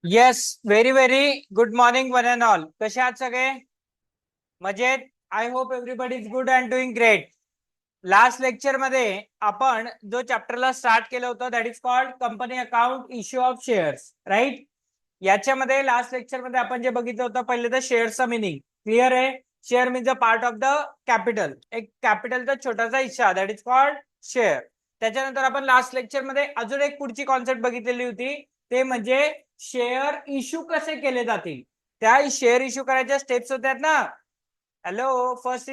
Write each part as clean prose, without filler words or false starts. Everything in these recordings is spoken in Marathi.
Yes, very very good morning one and all. कसे आहात सगळे? मजेत? I hope everybody is good and doing great. Last lecture मध्ये आपण जो चॅप्टरला स्टार्ट केलं होतं that is called company account issue of shares, right? याच्यामध्ये लास्ट लेक्चर मध्ये आपण जे बघितलं होतं पहिले तर शेअरचा मिनिंग क्लिअर आहे. Share means a part of the capital, एक कॅपिटलचा छोटासा हिस्सा दॅट इज कॉल्ड शेअर. त्याच्यानंतर आपण लास्ट लेक्चर मध्ये अजून एक पुढची कॉन्सेप्ट बघितलेली होती, ते म्हणजे शेअर इश्यू कसे केले जातील. त्या शेअर इश्यू करायच्या स्टेप्स होत्या ना. हॅलो, फर्स्ट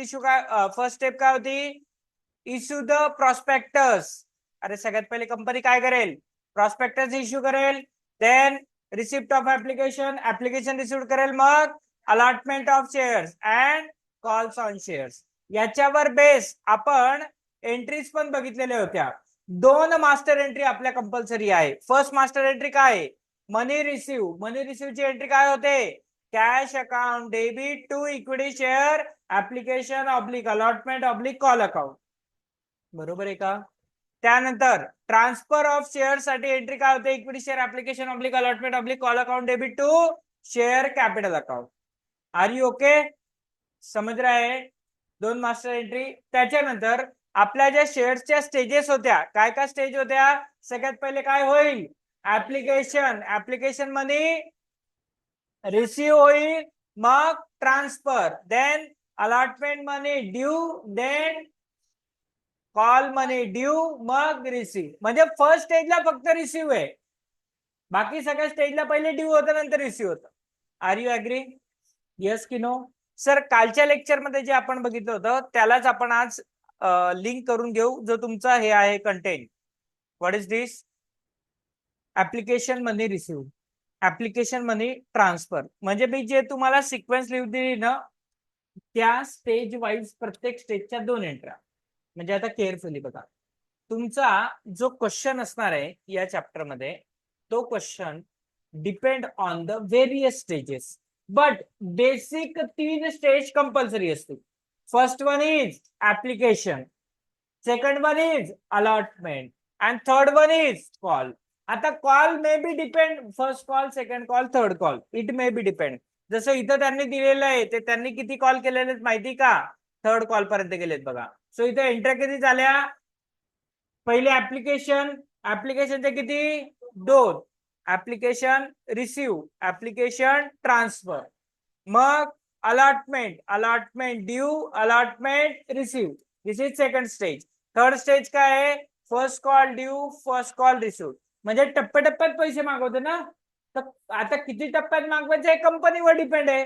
स्टेप काय होती? Issue the prospectus. अरे सगळ्यात पहिले कंपनी काय करेल? प्रॉस्पेक्टस इश्यू करेल. Then receipt of application receive करेल. मग allotment of shares and calls on shares. याच्यावर बेस आपण एंट्रीज पण बघितलेल्या होत्या. दोन मास्टर एंट्री आपल्या कंपल्सरी आहे. फर्स्ट मास्टर एंट्री काय? मनी रिसिव्ह ची एंट्री काय होते? Cash account debit to equity share application oblique allotment oblique call account. बरोबर आहे का? त्यानंतर ट्रान्सफर ऑफ शेअर साठी एंट्री काय होते? Equity share application oblique allotment oblique call account debit to share capital account. Are you okay? समज रहा है? दोन मास्टर एंट्री. त्याच्यानंतर आपल्या ज्या शेअर्सच्या स्टेजेस होत्या, काय काय स्टेज होत्या? सगळ्यात पहिले काय होईल? ऍप्लिकेशन मनी रिसीव्ह होईल, मग ट्रान्सफर, देन अलॉटमेंट मनी due, then call money due, मग रिसीव्ह. म्हणजे फर्स्ट स्टेजला फक्त रिसीव्ह आहे, बाकी सगळ्या स्टेजला पहिले ड्यू होतं नंतर रिसीव्ह होतं. Are you agree? येस की नो? सर, कालच्या लेक्चर मध्ये जे आपण बघितलं होतं त्यालाच आपण आज लिंक करून घेऊ, जो तुमचा हे आहे content. What is this? Application money receive, application money transfer. म्हणजे मी जे तुम्हाला सिक्वेन्स लिहून दिली ना, त्या स्टेज वाईज प्रत्येक स्टेजच्या दोन एंट्र्या. म्हणजे आता केअरफुली बघा, तुमचा जो क्वेश्चन असणार आहे या चॅप्टर मध्ये, तो question depend on the various stages, but basic तीन स्टेज कंपल्सरी असतील. First one is application, second one is allotment and third one is call. आता call may be depend, first call, second call, third call, it may be depend. जसं इथं त्यांनी दिलेलं आहे ते त्यांनी किती कॉल केलेले माहिती का? थर्ड कॉल पर्यंत गेलेत बघा. सो इथे एंट्री किती झाल्या? पहिले ऍप्लिकेशनचे किती? दोन. ऍप्लिकेशन रिसीव्ह, ऍप्लिकेशन ट्रान्सफर, मग allotment due, allotment receive. This is second stage. Third stage काय आहे? First call due, first call receive. म्हणजे टप्प्याटप्प्यात पैसे मागवते ना. तर आता किती टप्प्यात मागवायचे कंपनीवर डिपेंड आहे.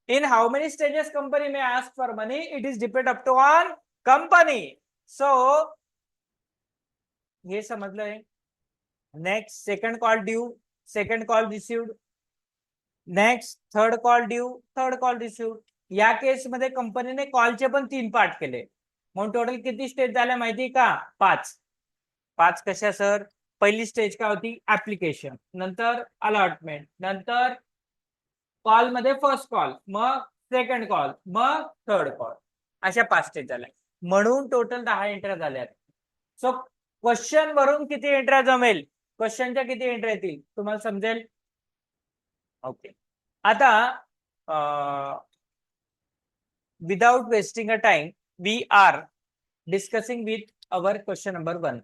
In how many stages company may ask for money, it is depend up to on company. So हे समजलंय? Next second call due, second call received. Next third call due, third call received. या केस मध्ये कंपनीने कॉलचे पण तीन पार्ट केले, म्हणून टोटल किती स्टेज झाल्या माहिती का? पाच. पाच कशा सर? पहिली स्टेज काय होती? ऍप्लिकेशन, नंतर अलॉटमेंट, नंतर कॉल मध्ये फर्स्ट कॉल, मग सेकंड कॉल, मग थर्ड कॉल. अशा पाच स्टेज झाल्या, म्हणून टोटल 10 एंट्र्या झाल्या. सो क्वेश्चन वरून किती एंट्र्या जमेल, क्वेश्चनच्या किती एंट्र्या येतील तुम्हाला समजेल. ओके, आता without wasting a time we are discussing with our question number 1.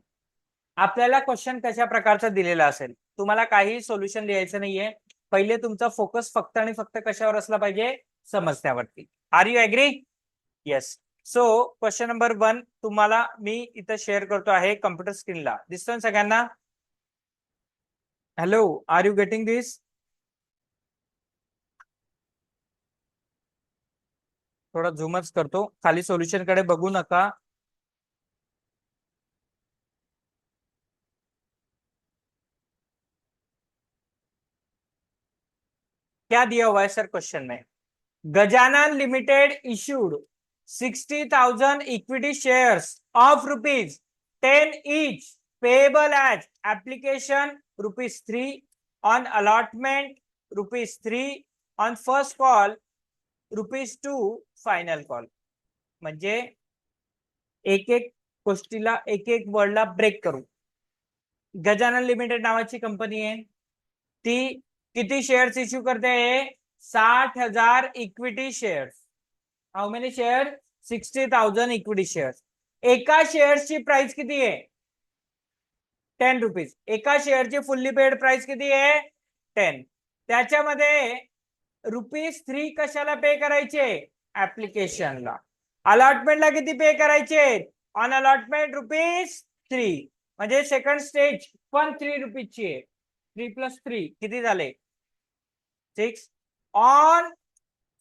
आपल्याला क्वेश्चन कशा प्रकारचा दिलेला असेल, तुम्हाला काही सोल्युशन लिहायचं नाहीये. पहिले तुमचा फोकस फक्त आणि फक्त कशावर असला पाहिजे? समजण्यावरती. Are you agree? Yes. So question number 1 तुम्हाला मी इथं शेअर करतो आहे कम्प्युटर स्क्रीनला. दिसतोय सगळ्यांना? हॅलो, आर यू गेटिंग दिस? थोडा झूमच करतो, खाली सोल्युशन कडे बघू नका. क्या दिया हुआ है सर क्वेश्चन में? Gajanan limited issued 60,000 equity shares of ₹10 each payable as application ₹3, on allotment ₹3, on first call ₹2, final call. म्हणजे एक एक गोष्टीला एक एक वर्डला ब्रेक करू. गजानन लिमिटेड नावाची कंपनी आहे, ती किती शेअर्स इश्यू करते आहे? 60,000 equity shares. How many share? 60,000 equity shares. एका शेअर्सची प्राइस किती आहे? 10 रुपीज. एका शेअरची फुल्ली पेड प्राइस किती आहे? 10. त्याच्यामध्ये ₹3 कशाला पे करायचे? ऍप्लिकेशनला. अलॉटमेंटला किती पे करायचे? On allotment ₹3. म्हणजे सेकंड स्टेज पण ₹3ची आहे. 3 + 3 किती झाले? 6. On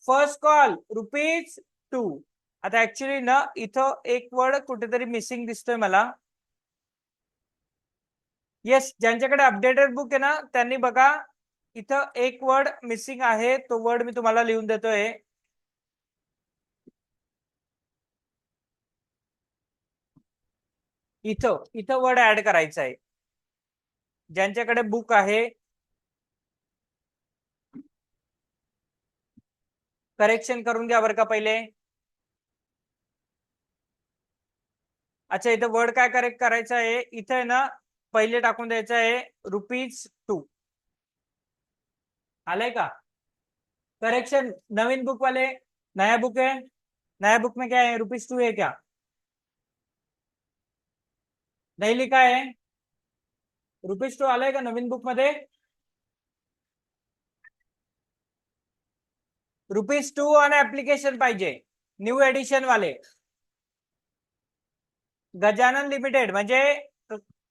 first call ₹2. आता ऍक्च्युली ना इथं एक वर्ड कुठेतरी मिसिंग दिसतोय मला. येस, ज्यांच्याकडे अपडेटेड बुक आहे ना त्यांनी बघा, इथं एक वर्ड मिसिंग आहे. तो वर्ड मी तुम्हाला लिहून देतोय. इथं वर्ड ऍड करायचा आहे. ज्यांच्याकडे बुक आहे करेक्शन करून घ्या बरं का पहिले. अच्छा, इथं वर्ड काय करेक्ट करायचं आहे? इथं आहे ना पहिले टाकून द्यायचं आहे ₹2. आलंय का करेक्शन? नवीन बुक वाले, नया बुक है, नया बुक में क्या है? ₹2 है क्या? नहीं लिखा है? ₹2 आलाय का नवीन बुक मध्ये? ₹2 आणि ऍप्लिकेशन पाहिजे न्यू एडिशन वाले. गजानन लिमिटेड म्हणजे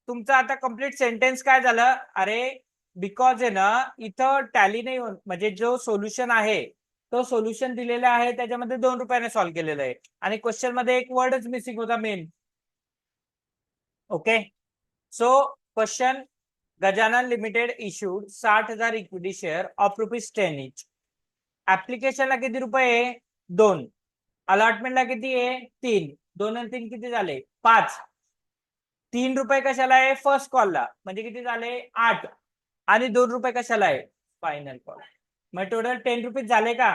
तुमचं आता कंप्लीट सेंटेन्स काय झालं? अरे बिकॉज आहे ना इथं टॅली नाही होत, म्हणजे जो सोल्युशन आहे तो सोल्युशन दिलेला आहे त्याच्यामध्ये ₹2 सॉल्व्ह केलेलं आहे आणि क्वेश्चन मध्ये एक वर्डच मिसिंग होता main. Okay, so question, Gajanan limited issued 60,000 equity share of ₹10 इच. ऍप्लिकेशनला किती रुपये? 2. अलॉटमेंटला किती आहे? 3. 2 आणि 3 किती झाले? 5. ₹3 कशाला आहे? फर्स्ट कॉलला, म्हणजे किती झाले? 8. आणि ₹2 कशाला आहे? Final call. मग टोटल ₹10 झाले का?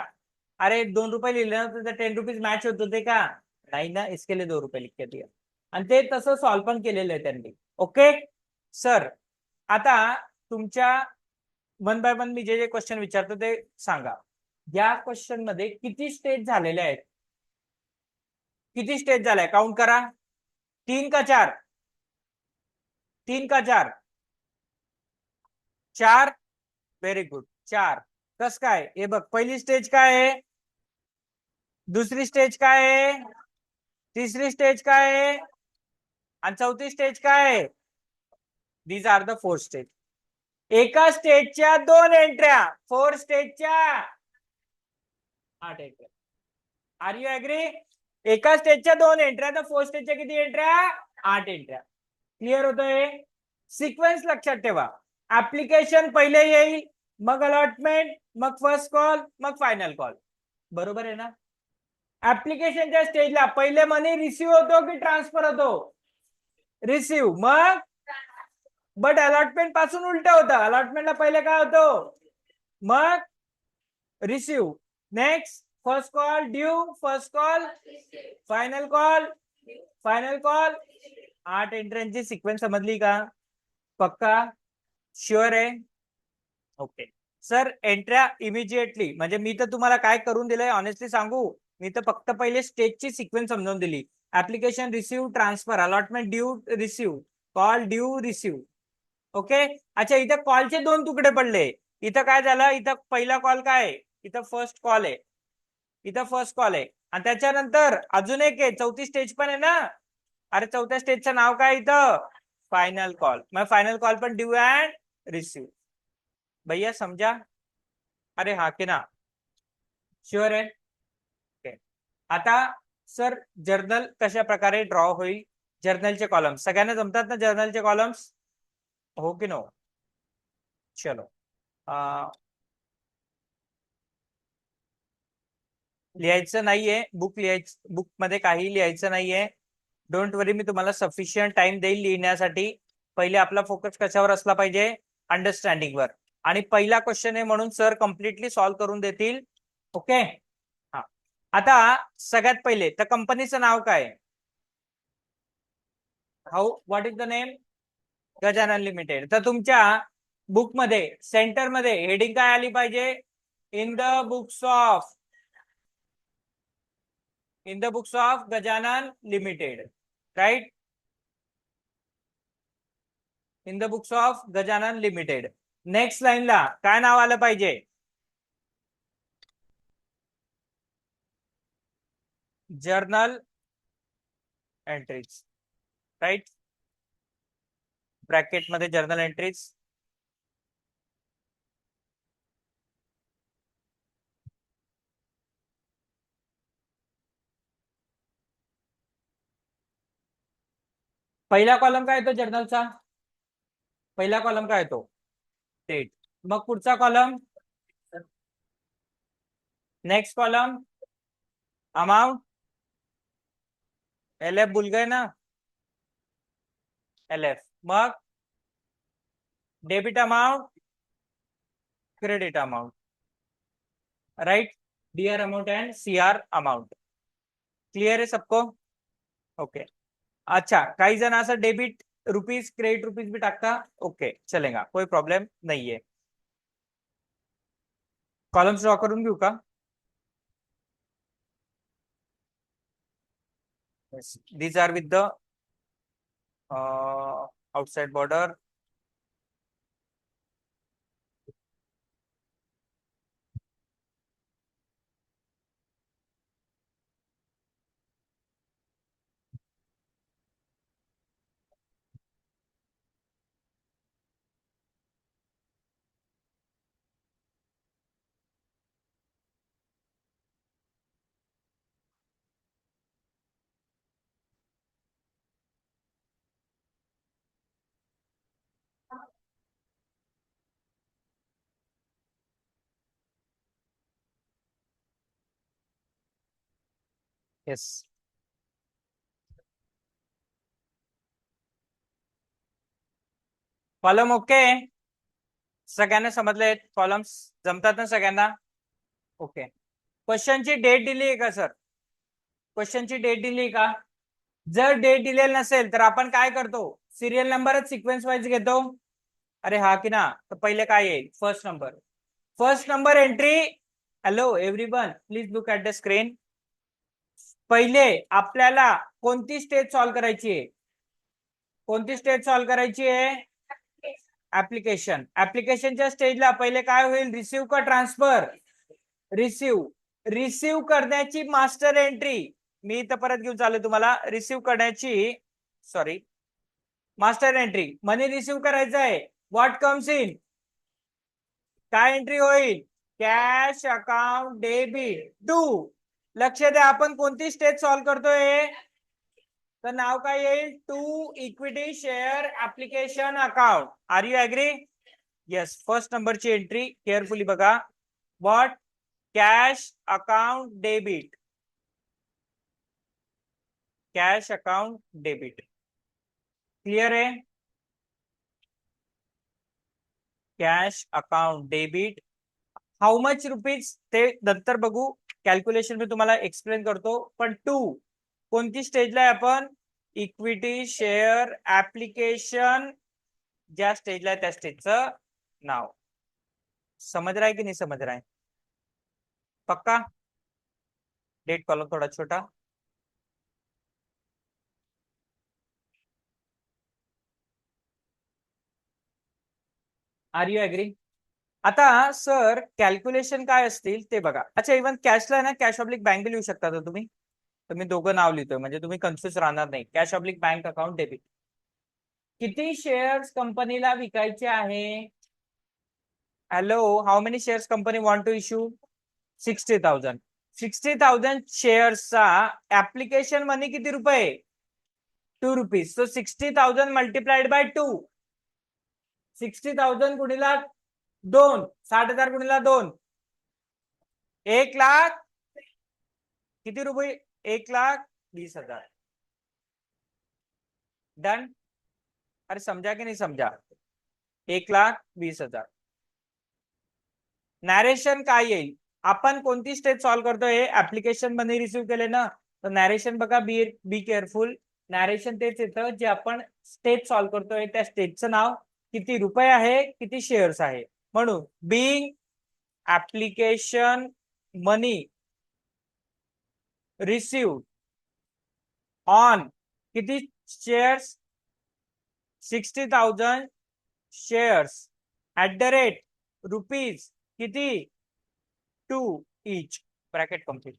अरे ₹2 लिहिले नव्हते तर ₹10 मॅच होत होते का? नाही ना, इसके लिए ₹2 लिख के दिया. आणि ते तसं सॉल्व्ह पण केलेलं आहे त्यांनी. ओके सर, आता तुमच्या वन बाय वन मी जे जे क्वेश्चन विचारतो ते सांगा. या क्वेश्चन मध्ये किती स्टेज झालेले आहेत? किती स्टेज झालाय? काउंट करा. 3 का 4? 3 का 4? 4. Very good, 4. कस काय? हे बघ, पहिली स्टेज काय आहे? दुसरी स्टेज काय आहे? तिसरी स्टेज काय आहे? आणि चौथी स्टेज काय आहे? These are the 4 stage. एका स्टेजच्या 2 एंट्र्या, 4 स्टेजच्या 8 एंट्र्या. R you agri? एका स्टेजच्या 2 एंट्र्या तर 4 स्टेजच्या किती एंट्र्या? 8 एंट्र्या. क्लिअर होतोय? सिक्वेन्स लक्षात ठेवा. ऍप्लिकेशन पहिले येईल, मग अलॉटमेंट, मग फर्स्ट कॉल, मग फायनल कॉल. बरोबर आहे ना? ऍप्लिकेशनच्या स्टेजला पहिले मनी रिसिव्ह होतो की ट्रान्सफर होतो? रिसिव्ह. मग बट अलॉटमेंट पासून उलट होतं. अलॉटमेंटला पहिले काय होतं? मग receive. Next first call due, first call, final call, final call. 8 एंट्र्यांची सिक्वेन्स समजली का? पक्का? शुअर आहे? ओके सर, एंट्र्या इमिजिएटली, म्हणजे मी तर तुम्हाला काय करून दिलंय ऑनेस्टली सांगू, मी तर फक्त पहिले स्टेजची सिक्वेन्स समजावून दिली. Application receive, transfer, allotment due receive, call due receive. Okay. अच्छा, इथं कॉलचे 2 तुकडे पडले. इथं काय झालं? इथं पहिला कॉल काय आहे? इथं फर्स्ट कॉल आहे. इथं फर्स्ट कॉल आहे आणि त्याच्यानंतर अजून एक आहे, चौथी स्टेज पण आहे ना. अरे चौथ्या स्टेजचं नाव काय इथं? Final call. मग फायनल कॉल पण ड्यू अँड रिसिव्ह. भैया समजा? अरे हा की ना? शुअर आहे? ओके. आता सर जर्नल कशा प्रकारे ड्रॉ होईल? जर्नलचे कॉलम्स सगळ्यांना जमतात ना? जर्नलचे कॉलम्स हो की नो? चलो, लिहायचं नाहीये बुक, लिहायचं बुक मध्ये काही लिहायचं नाहीये. डोंट वरी, मी तुम्हाला सफिशियंट टाइम देईल लिहिण्यासाठी. पहिले आपला फोकस कशावर असला पाहिजे? अंडरस्टँडिंग वर. आणि पहिला क्वेश्चन आहे म्हणून सर कम्प्लिटली सॉल्व्ह करून देतील. ओके. हा, आता सगळ्यात पहिले तर कंपनीचं नाव काय? How, what is the name? Gajanan limited. तर तुमच्या बुक मध्ये सेंटर मध्ये हेडिंग काय आली पाहिजे? In the books of Gajanan limited, right? In the books of Gajanan limited. Next लाईनला काय नाव आलं पाहिजे? Journal entries, right? ब्रॅकेट मध्ये जर्नल एंट्रीज. पहिला कॉलम काय येतो जर्नलचा? पहिला कॉलम काय येतो? डेट. मग पुढचा column, next column amount. L F भूल गए ना? L F. मग debit amount, credit amount, right? DR amount and CR amount. Clear आहे सबको? ओके. अच्छा, काही जण असं डेबिट रुपीज क्रेडिट रुपीज भी टाकता. ओके, चलेगा, कोई प्रॉब्लेम नाहीये. कॉलम्स ड्रॉ करून घेऊ का? These are with the outside border. Yes. Column okay? सगळ्यांना समजले? कॉलम्स जमतात ना सगळ्यांना? ओके. क्वेश्चनची डेट दिली आहे का सर? क्वेश्चनची डेट दिली का? जर डेट दिलेली नसेल तर आपण काय करतो? सिरियल नंबरच सिक्वेन्स वाईज घेतो. अरे हा की ना? तर पहिले काय येईल? First number. First number entry. Hello everyone, please look at the screen. पहिले आपल्याला कोणती स्टेज सॉल्व्ह करायची आहे? कोणती स्टेज सॉल्व्ह करायची आहे? ऍप्लिकेशन. ऍप्लिकेशनच्या स्टेजला पहिले काय होईल? रिसिव्ह का ट्रान्सफर? रिसिव्ह. रिसिव्ह करण्याची मास्टर एंट्री मी इथं परत घेऊन चालू तुम्हाला. रिसिव्ह करण्याची, sorry, master entry. Money receive करायचं आहे. What comes in? काय एंट्री होईल? Cash account debit to. लक्ष द्या, आपण कोणती स्टेज सॉल्व्ह करतोय? तर नाव काय येईल? To equity share application account. Are you agree? Yes. First नंबरची एंट्री केअरफुली बघा. What? Cash account debit. Cash account debit. Clear आहे? Cash account debit. How much rupees ते नंतर बघू. कॅल्क्युलेशन मी तुम्हाला एक्सप्लेन करतो. पण टू कोणती स्टेजला आहे आपण? Equity share application. ज्या स्टेजला आहे त्या स्टेजचं नाव. समझ रहा है की नहीं समझ रहा है? पक्का? डेट कॉलम थोड़ा छोटा. Are you agree? आता सर कॅल्क्युलेशन काय असतील ते बघा. अच्छा, इव्हन कॅशला ना कॅश ऑब्लिक बँक लिहू शकता तर तुम्ही. तर मी दोघं नाव लिहितोय म्हणजे तुम्ही कन्फ्युज राहणार नाही. Cash oblique bank account debit. किती शेअर्स कंपनीला विकायचे आहे? Hello, how many shares company want to issue? 60,000. 60,000 शेअर्सचा ऍप्लिकेशन मनी किती रुपये? 2 रुपीज. So 60,000 multiplied by 2. 60,000 गुणिला 2. 60,000 गुणिला 2. 1,00,000 किती रुपये? 1,20,000. डन? अरे समजा की नाही समजा? 1,20,000. नॅरेशन काय येईल? आपण कोणती स्टेज सॉल्व्ह करतोय? ऍप्लिकेशन मनी रिसिव्ह केले ना, तर नॅरेशन बघा. Be careful. नॅरेशन तेच येतं जे आपण स्टेज सॉल्व्ह करतोय त्या स्टेजचं नाव. किती रुपये आहे, किती शेअर्स आहे. म्हणून being application money receive on किती shares, 60,000 shares at the rate rupees किती 2 each. Bracket complete.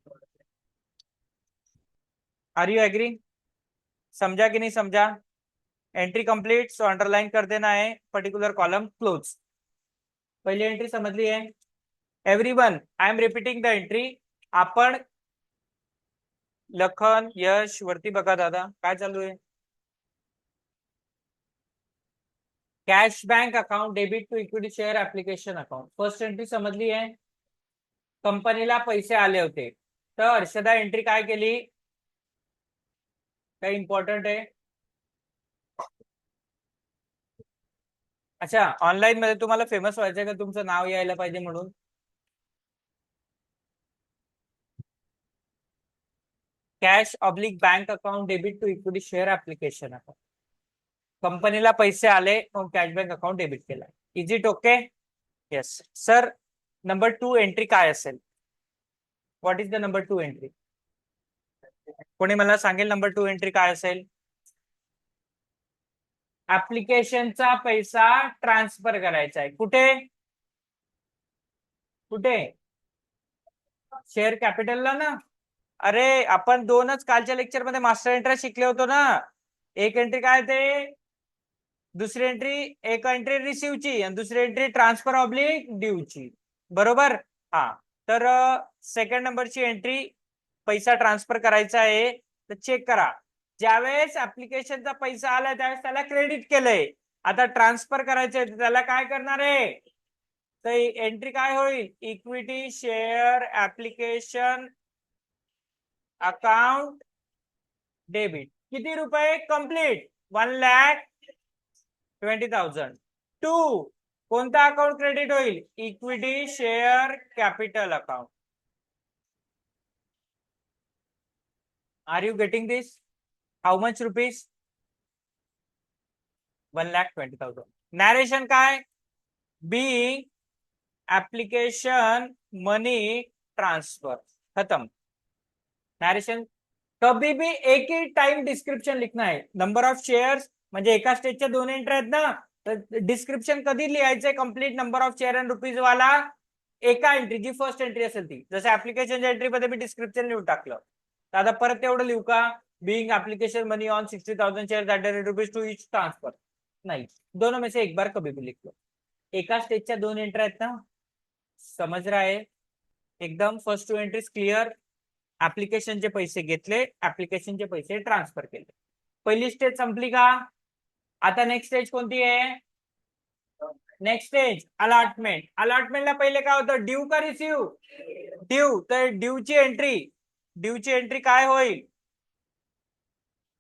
Are you agree? समझा कि नहीं समझा? एंट्री कंप्लीट, सो अंडरलाइन कर देना है, पर्टिकुलर कॉलम क्लोज. पहली एंट्री समझली है everyone? I am repeating the entry. आपण लखन यश वरती बघा दादा काय चालू आहे. Cash bank account debit to equity share application account. First entry समजली आहे. कंपनीला पैसे आले होते तर हर्षदा एंट्री काय केली, काय इम्पॉर्टंट आहे. अच्छा, ऑनलाईन मध्ये तुम्हाला फेमस व्हायचंय का, तुमचं नाव यायला पाहिजे म्हणून. Cash oblique bank account debit to equity share application account. कंपनीला पैसे आले मग कॅश बँक अकाउंट डेबिट केला. Is it okay? Yes sir. Number 2 entry काय असेल? What is the number 2 entry? कोणी मला सांगेल नंबर 2 एंट्री काय असेल? ऍप्लिकेशनचा पैसा ट्रान्सफर करायचा आहे. कुठे कुठे? शेअर कॅपिटलला ना. अरे आपण दोनच कालच्या लेक्चर मध्ये मास्टर एंट्री शिकले होतो ना. एक एंट्री काय ते, दुसरी एंट्री, एक एंट्री रिसिव्हची आणि दुसरी एंट्री ट्रान्सफर ऑब्लिक ड्यूची. बरोबर. हा तर सेकंड नंबरची एंट्री पैसा ट्रान्सफर करायचा आहे. तर चेक करा, ज्यावेळेस ऍप्लिकेशनचा पैसा आला त्यावेळेस त्याला क्रेडिट केलंय. आता ट्रान्सफर करायचंय त्याला काय करणार आहे, तर एंट्री काय होईल, equity share application account debit. किती रुपये? कंप्लीट 1,20,000. 2 कोणता अकाउंट क्रेडिट होईल, equity share capital account. Are you getting this? How much rupees? 1,20,000. Narration काय, बिंग एप्लीकेशन मनी ट्रांसफर. खत्म. नरेशन. कभी भी एक ही टाइम डिस्क्रिप्शन लिखना है. नंबर ऑफ शेअर्स म्हणजे एका स्टेजच्या 2 एंट्री आहेत ना, तर डिस्क्रिप्शन कधी लिहायचंय, complete number of share and rupees वाला एका एंट्री, जी फर्स्ट एंट्री असेल ती. जसं ऍप्लिकेशनच्या एंट्री मध्ये मी डिस्क्रिप्शन लिहून टाकलं, तर आता परत तेवढं लिहू का, being application money on 60,000 shares at the rate rupees two each transfer. नाही, दोनों में से एक बार कभी भी लिख लो. एका स्टेजच्या 2 एंट्री आहेत ना, समज रहा है एकदम. First 2 entries clear. ऍप्लिकेशनचे पैसे घेतले, ऍप्लिकेशनचे पैसे ट्रान्सफर केले. पहिली स्टेज संपली का? आता नेक्स्ट स्टेज कोणती आहे? Next stage allotment. अलॉटमेंटला पहिले काय होतं, ड्यू का रिसिव्ह? ड्यू. तर ड्यूची एंट्री, ड्यूची एंट्री काय होईल,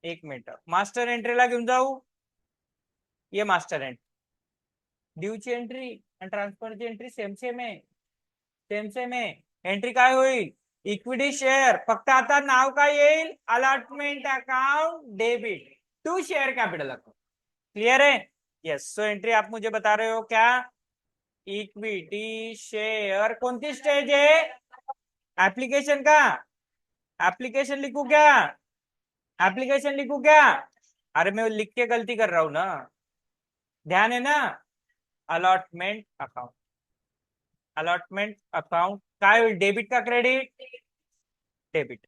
एक मिनिट मास्टर एंट्रीला घेऊन जाऊ. ये मास्टर एंट्री, ड्यूची एंट्री आणि ट्रान्सफरची एंट्री सेम सेम आहे, सेम सेम आहे. एंट्री काय होईल, इक्विटी शेयर. फक्त आता नाव काय येईल, allotment account debit to share capital account. Clear है? यस. सो एंट्री आप मुझे बता रहे हो क्या, इक्विटी शेयर. कोणती स्टेज है, एप्लीकेशन का? एप्लीकेशन लिखू क्या, एप्लीकेशन लिखू क्या? अरे मैं लिख के गलती कर रहा हूं ना, ध्यान है ना. अलॉटमेंट अकाउंट, अलॉटमेंट अकाउंट काय होईल, डेबिट का क्रेडिट? डेबिट.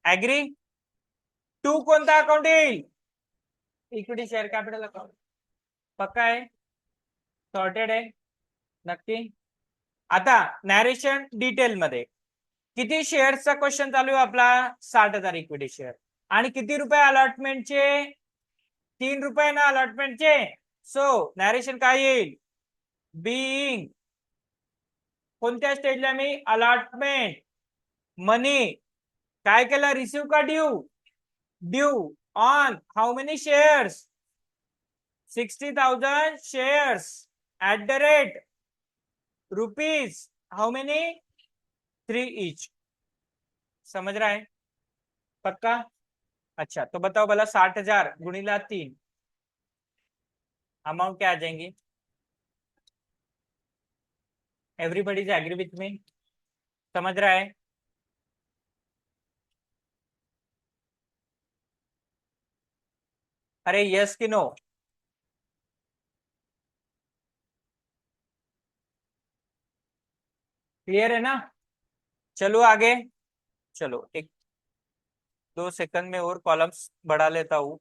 ऍग्री. 2 कोणता अकाउंट येईल, इक्विटी शेअर कॅपिटल अकाउंट. पक्का आहे, सॉर्टेड आहे नक्की. आता नॅरेशन डिटेल मध्ये, किती शेअर्सचा क्वेश्चन चालू आहे आपला, 60,000 इक्विटी शेअर. आणि किती रुपये अलॉटमेंटचे, 3 रुपये ना अलॉटमेंटचे. सो नॅरेशन काय येईल, बिंग कोणत्या स्टेजला मी, अलॉटमेंट मनी काय केला, रिसिव्ह का due? Due on how many shares, 60,000 shares at the rate rupees how many, 3 each. समझ रहा है? पक्का? अच्छा तो बताओ भला 60,000 गुणिला 3, अमाउंट क्या आ जाएंगी? Everybody is agree with me? समझ रहा है? अरे यस कि नो? क्लियर है ना? चलो आगे। चलो एक 2 सेकंड में और कॉलम्स बढ़ा लेता हूँ।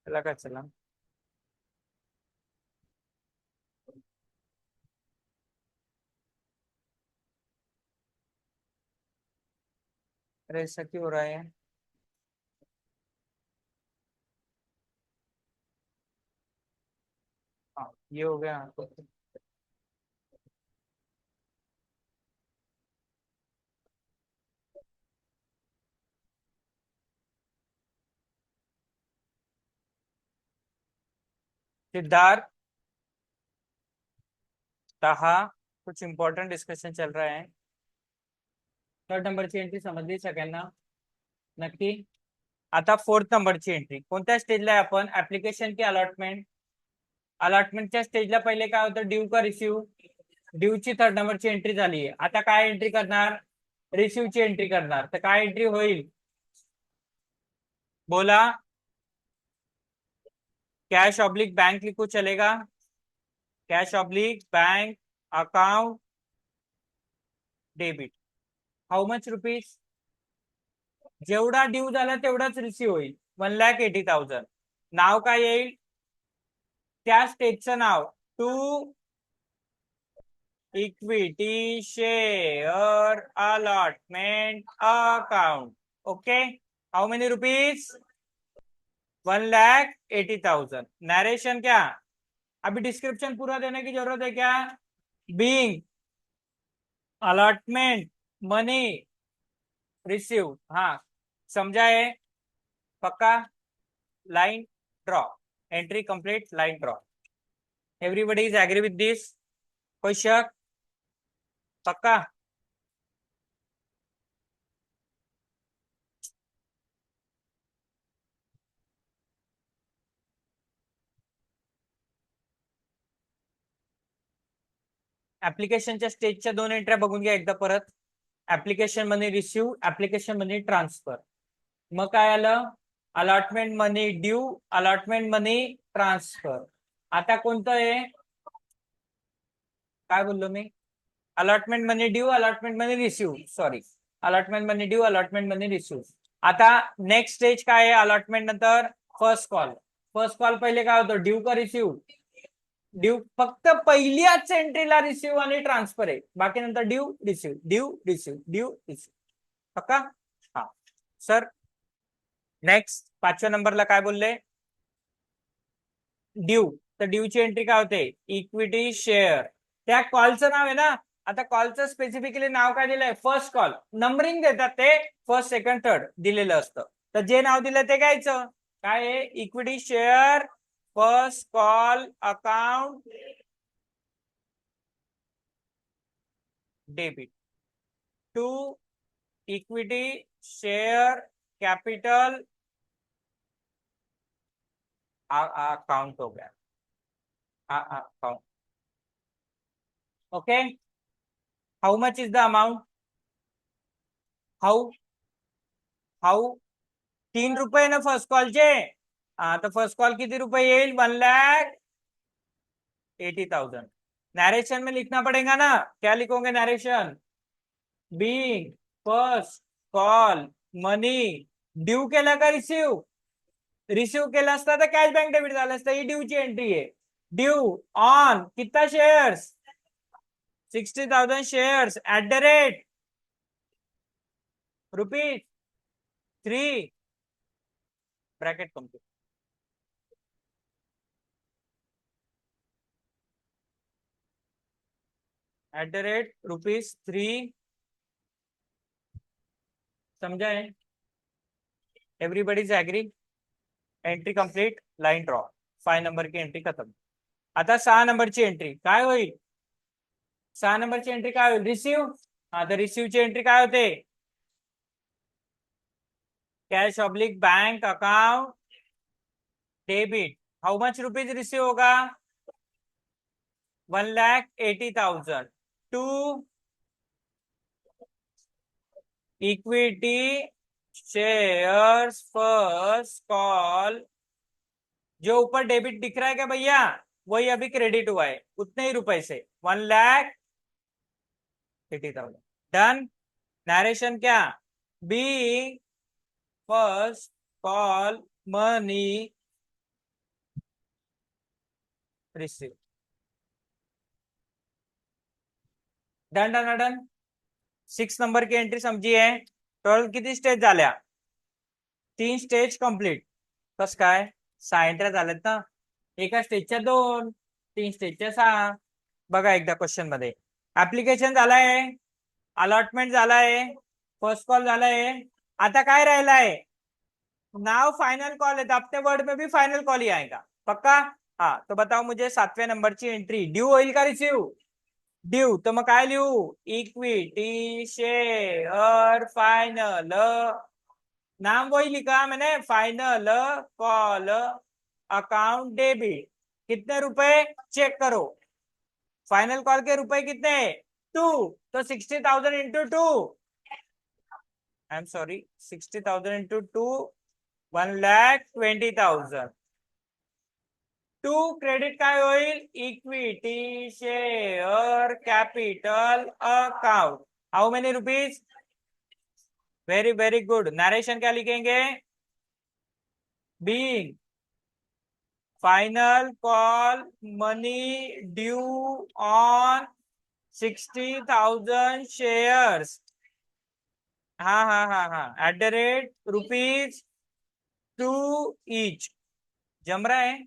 चला का चला। अरे ऐसा क्यों हो रहा है? हाँ ये हो गया। सिद्धार्थ, ताहा, कुछ इंपॉर्टंट डिस्कशन चल रहा है। 3rd नंबरची एंट्री समजली सगळ्यांना? नक्की. आता 4th नंबरची एंट्री कोणत्या स्टेजला आहे आपण? ऍप्लिकेशन की अलॉटमेंट? अलॉटमेंटच्या स्टेजला पहिले काय होतं? ड्यू का रिसिव्ह? ड्यू ची 3rd नंबरची एंट्री झाली आहे. आता काय एंट्री करणार? रिसिव्ह ची एंट्री करणार. तर काय एंट्री होईल? बोला. कैश ऑब्लिक बैंक लिखो चलेगा? Cash oblique bank account debit. How much rupees? जेवढा ड्यू झाला तेवढाच रिसिव्ह होईल. 1,80,000. नाव काय येईल? त्या स्टेजचं नाव to equity share allotment account. Okay. How many rupees? 1,80,000. Narration क्या? अभी डिस्क्रिप्शन पूरा देने की जरूरत है क्या? Being allotment money receive. हाँ समझा है? पक्का? Line draw. Entry complete, line draw. Everybody is agree with this? कोई शक? पक्का? ऍप्लिकेशनच्या स्टेजच्या 2 एंट्र्या बघून घ्या एकदा परत. ऍप्लिकेशन मनी रिसिव्ह, ऍप्लिकेशन मनी ट्रान्सफर. मग काय आलं? अलॉटमेंट मनी ड्यू, अलॉटमेंट मनी ट्रान्सफर. आता कोणतं आहे? काय बोललो मी? अलॉटमेंट मनी ड्यू, अलॉटमेंट मनी रिसिव्ह. सॉरी, अलॉटमेंट मनी ड्यू, अलॉटमेंट मनी रिसिव्ह. आता नेक्स्ट स्टेज काय आहे अलॉटमेंट नंतर? First call. फर्स्ट कॉल पहिले काय होतं? ड्यू का रिसिव्ह? ड्यू. फक्त पहिल्याच एंट्रीला रिसिव्ह आणि ट्रान्सफर आहे. बाकी नंतर due receive, due receive, due receive. पक्का? हा सर. नेक्स्ट 5व्या नंबरला काय बोलले? ड्यू. तर ड्यूची एंट्री काय होते? Equity share. त्या कॉलचं नाव आहे ना. आता कॉलचं स्पेसिफिकली नाव काय दिलंय? First call. नंबरिंग देतात ते फर्स्ट, सेकंड, थर्ड दिलेलं असतं. तर जे नाव दिलं ते घ्यायचं. काय आहे? Equity share first call account debit to equity share capital account हो गया. Account. Okay. How much is the amount? How how 3 रुपये ना फर्स्ट कॉलचे. तर फर्स्ट कॉल किती रुपये येईल? 1,80,000. नरेशन में लिखना पड़ेगा ना. क्या लिखोगे narration? Being first call money due केला का रिसिव्ह? रिसिव्ह केला असता तर कॅश बँक डेबिट झालं असतं. ही ड्यूची एंट्री आहे. ड्यू ऑन कितना shares? 60,000 shares at the rate ₹3 bracket complete. At the rate ₹3. समझा है? Everybody is agree? Entry complete, line draw. 5 नंबरची एंट्री खतम. आता 6 नंबरची एंट्री काय होईल? 6 नंबरची एंट्री काय होईल? रिसिव्ह. हा, तर रिसिव्हची एंट्री काय होते? Cash oblique bank account debit. How much rupees receive होगा? 1,80,000 to equity shares first call. जो ऊपर डेबिट दिख रहा है क्या भैया, वही अभी क्रेडिट हुआ है, उतने ही रुपए से 1,80,000. डन. नरेशन क्या? Be first call money receive. Done done done. 6 number की एंट्री समझिए. टोटल किती स्टेज झाल्या? 3 स्टेज कंप्लीट. कस काय? 6 एंट्र्या झाल्यात ना. एका स्टेजच्या 2, 3 स्टेजच्या 6. बघा एकदा क्वेश्चन मध्ये. ऍप्लिकेशन झालाय, अलॉटमेंट झालाय, फर्स्ट कॉल झालाय. आता काय राहिलाय? नाउ फाइनल कॉल है, तो अपने वर्ड में भी फाइनल कॉल ही आएगा. पक्का? हाँ, तो बताओ मुझे 7वें नंबरची एंट्री ड्यू होईल का रिसीव? ड्यू. तर मग काय लिहू? Equity share final. नाम वही लिखा मैंने, फाइनल कॉल अकाउंट डेबिट. कितने रुपए चेक करो. फाइनल कॉल के रुपए कितने? 2. तो 60,000 into 2. I am sorry, 60,000 into 2, 1,20,000. 2 credit काय होईल? Equity share capital account. How many rupees? Very very good. Narration क्या लिखेंगे? Being final call money due on 60,000 shares. हाँ हाँ हाँ हाँ, @रुपीज 2 ईच. जम रहा है?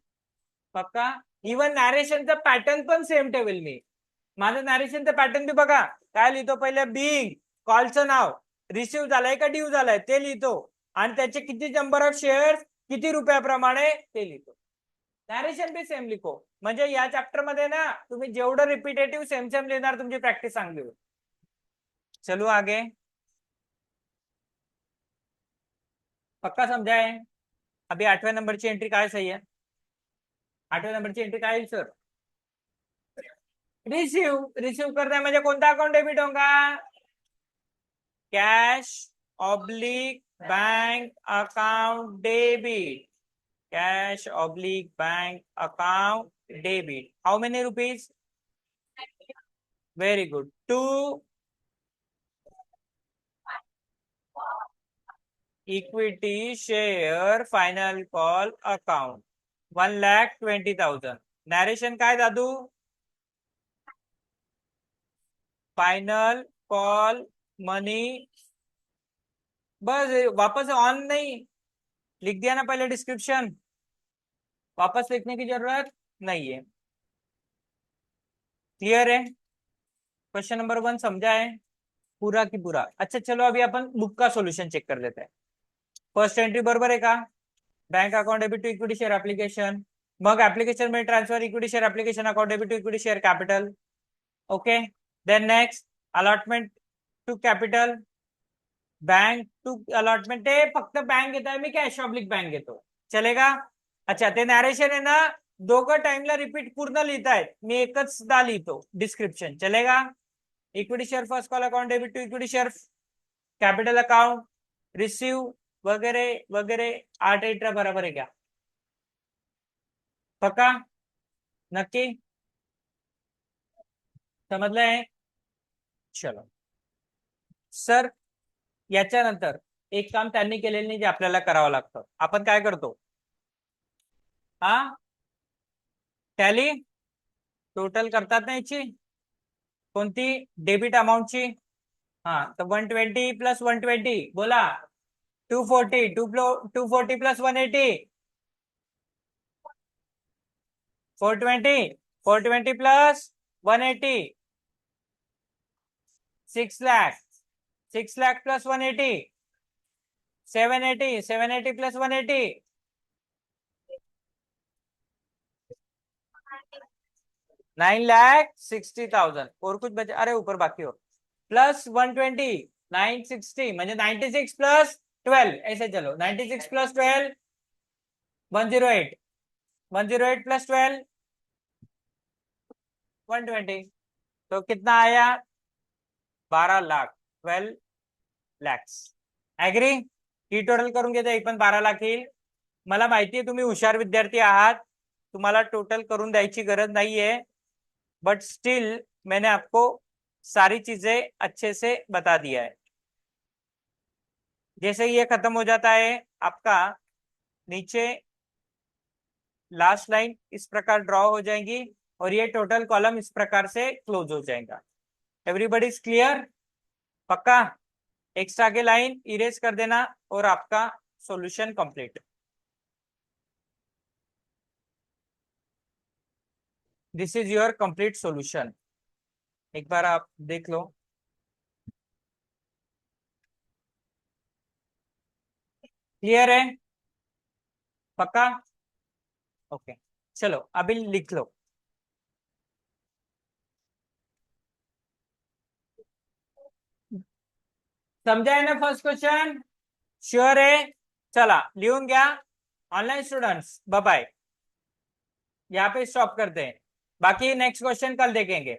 पक्का? इवन नॅरेशनचं पॅटर्न पण सेम ठेवेल मी. माझं नॅरेशनचं पॅटर्न बी बघा. काय लिहितो? पहिले बीइंग, कॉलचं नाव, रिसिव्ह झालाय का ड्यू झालाय ते लिहितो, आणि त्याचे किती नंबर ऑफ शेअर्स, किती रुपयाप्रमाणे ते लिहितो. नॅरेशन बी सेम लिखो. म्हणजे या चॅप्टर मध्ये ना तुम्ही जेवढं रिपीटेटिव्ह सेम सेम लिहिणार, तुमची प्रॅक्टिस चांगली होईल. चलो आगे. पक्का समझा है? अभी 8वें नंबरची एंट्री काय सही है? 8वें नंबरची एंट्री काय सर? रिसीव. रिसीव करताय म्हणजे कोणता अकाउंट डेबिट होगा? Cash oblique bank account debit. Cash oblique bank account debit. How many rupees? Very good. 2 equity share final call account 1,20,000. Narration काय दादू? फाइनल कॉल मनी. बस वापस ऑन नहीं लिख दिया ना पहले डिस्क्रिप्शन, वापस लिखने की जरूरत नहीं है. क्लियर है? क्वेश्चन नंबर 1 समझा है पूरा की पूरा? अच्छा चलो अभी अपन बुक का सोल्यूशन चेक कर लेते हैं. फर्स्ट एंट्री बरोबर आहे का? Bank account debit to equity share application. मग ऍप्लिकेशन मध्ये transfer equity share application account debit to equity share capital. Okay. Then next allotment to capital. Bank to allotment ते फक्त बैंक घेताय, मी कॅश ऑब्लिक बैंक घेतो. चलेगा? अच्छा, ते नॅरेशन आहे ना, दोघं टाइमला रिपीट पूर्ण लिहितायत, मी एकचदा लिहितो डिस्क्रिप्शन. चलेगा? Equity share first call account debit to equity share capital account receive वगैरे वगैरे. 8 एंट्र्या बरोबर आहे क्या? पक्का? नक्की समजलंय? चलो सर, याच्यानंतर एक काम त्यांनी केलेलं नाही, जे आपल्याला करावं लागतं. आपण काय करतो? हा, टॅली टोटल करतात ना याची. कोणती? डेबिट अमाऊंटची. हा, तर 120 प्लस 120 बोला. 240. 240 plus 180 420. 420 plus 180 6 lakh. 6 lakh plus 180 780. 780 plus 180 9,60,000 और कुछ बचे, अरे ऊपर बाकी हो, प्लस 120, 960 म्हणजे 96 प्लस 12, ऐसे चलो 96 प्लस 12 108, 108 प्लस 12 120, तो कितना आया 12 लाख, 12 लॅक्स. ऍग्री? ही टोटल करून घेता एक पण 12 लाख येईल. मला माहितीये तुम्ही हुशार विद्यार्थी आहात, तुम्हाला टोटल करून द्यायची गरज नाहीये, बट स्टिल मैंने आपको सारी चीजें अच्छे से बता दिया है. जैसे ये खत्म हो जाता है आपका, नीचे लास्ट लाइन इस प्रकार ड्रॉ हो जाएंगी और ये टोटल कॉलम इस प्रकार से क्लोज हो जाएगा. Everybody is clear? पक्का? एक्स्ट्रा के लाइन इरेज कर देना और आपका solution complete. This is your complete solution. एक बार आप देख लो. क्लियर है? पक्का? ओके, चलो अभी लिख लो. समझा है ना फर्स्ट क्वेश्चन? श्योर है? चला लिहून घ्या. Online students bye bye. यहाँ पे स्टॉप करते हैं, बाकी नेक्स्ट क्वेश्चन कल देखेंगे.